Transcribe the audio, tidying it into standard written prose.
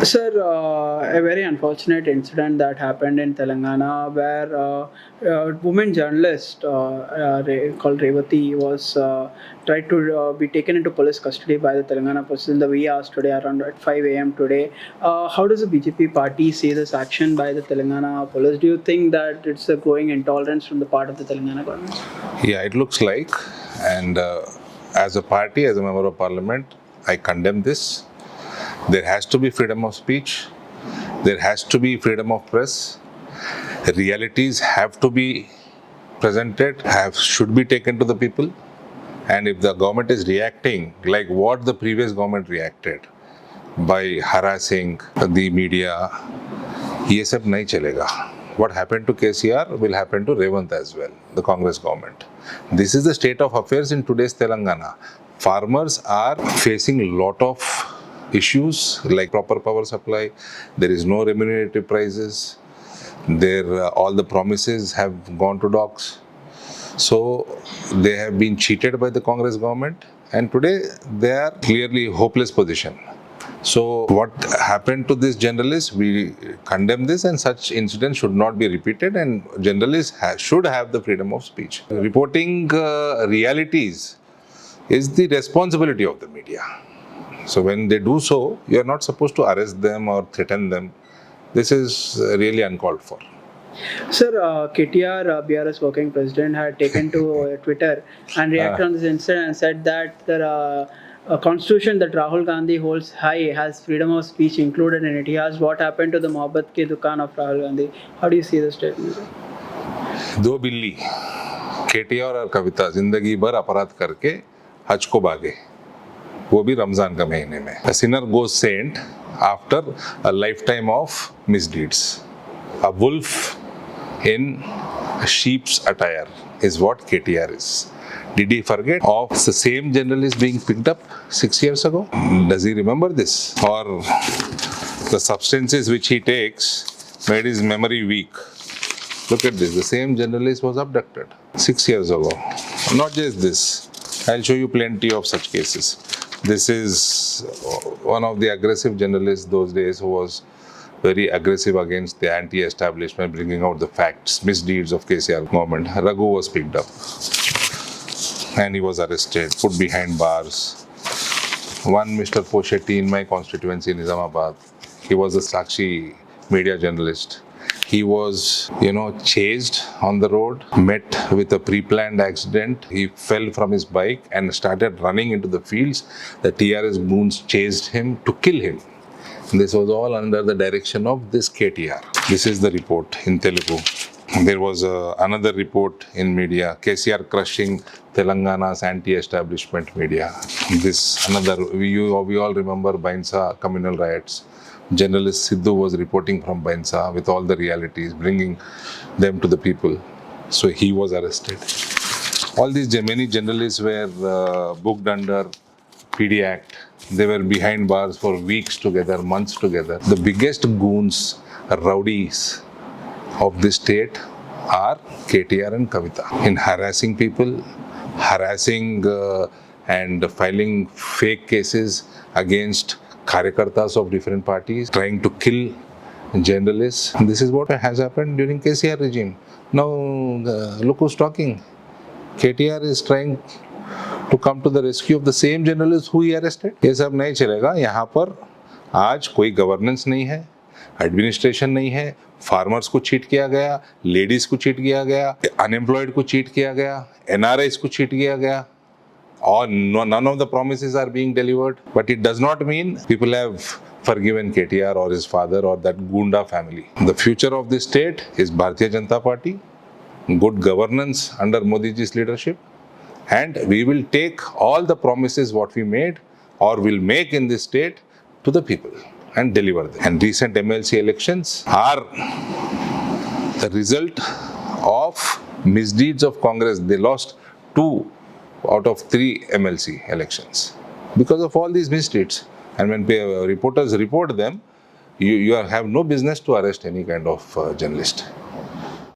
Sir, a very unfortunate incident that happened in Telangana where a woman journalist called Revati was tried to be taken into police custody by the Telangana police in the wee hours today around at 5 a.m. today. How does the BJP party see this action by the Telangana police? Do you think that it's a growing intolerance from the part of the Telangana government? Yeah, it looks like. And as a party, as a member of parliament, I condemn this. There has to be freedom of speech. There has to be freedom of press. Realities have to be presented, should be taken to the people. And if the government is reacting like what the previous government reacted by harassing the media, ये सब नहीं चलेगा. What happened to KCR will happen to Revant as well, the Congress government. This is the state of affairs in today's Telangana. Farmers are facing a lot of issues like proper power supply. There is no remunerative prices. All the promises have gone to dogs. So they have been cheated by the Congress government, and today they are clearly hopeless position. So what happened to this journalist, we condemn this, and such incidents should not be repeated, and journalists should have the freedom of speech. Reporting realities is the responsibility of the media. So when they do so, you are not supposed to arrest them or threaten them. This is really uncalled for. Sir, KTR, BRS working president, had taken to Twitter and reacted on this incident and said that the constitution that Rahul Gandhi holds high has freedom of speech included in it. He asked what happened to the Mohabbat Ki Dukaan of Rahul Gandhi. How do you see this statement? दो बिल्ली KTR और कविता जिंदगी भर अपराध करके हज को भागे, वो भी रमजान का महीने में. A sinner goes saint after a lifetime of misdeeds. A wolf in a sheep's attire is what KTR is. Did he forget of the same journalist being picked up 6 years ago? Does he remember this? Or the substances which he takes made his memory weak? Look at this. The same journalist was abducted 6 years ago. Not just this. I'll show you plenty of such cases. This is one of the aggressive journalists those days who was very aggressive against the anti-establishment, bringing out the facts, misdeeds of KCR government. Raghu was picked up and he was arrested, put behind bars. One Mr. Poshetti in my constituency in Nizamabad, he was a Sakshi media journalist. He was, chased on the road, met with a pre-planned accident. He fell from his bike and started running into the fields. The TRS goons chased him to kill him. This was all under the direction of this KTR. This is the report in Telugu. There was another report in media, KCR crushing Telangana's anti-establishment media. We all remember Bainsa communal riots. Journalist Sidhu was reporting from Bainsa with all the realities, bringing them to the people. So he was arrested. All these many journalists were booked under PD Act. They were behind bars for weeks together, months together. The biggest goons, rowdies of this state are KTR and Kavita in harassing people, harassing and filing fake cases against Karyakartas of different parties, trying to kill journalists. This is what has happened during KCR regime. Now look who's talking. KTR is trying to come to the rescue of the same journalist who he arrested. ये सब नहीं चलेगा. यहाँ पर आज कोई governance नहीं है, एडमिनिस्ट्रेशन नहीं है, फार्मर्स को चीट किया गया, लेडीज को चीट किया गया, अनएम्प्लॉयड को चीट किया गया, NRIs को चीट किया गया. Or none of the promises are being delivered. But it does not mean people have forgiven KTR or his father or that Gunda family. The future of this state is Bharatiya Janata Party, good governance under Modi ji's leadership, and we will take all the promises what we made or will make in this state to the people and deliver them. And recent MLC elections are the result of misdeeds of Congress. They lost 2 out of 3 MLC elections because of all these misdeeds. And when reporters report them, you have no business to arrest any kind of journalist.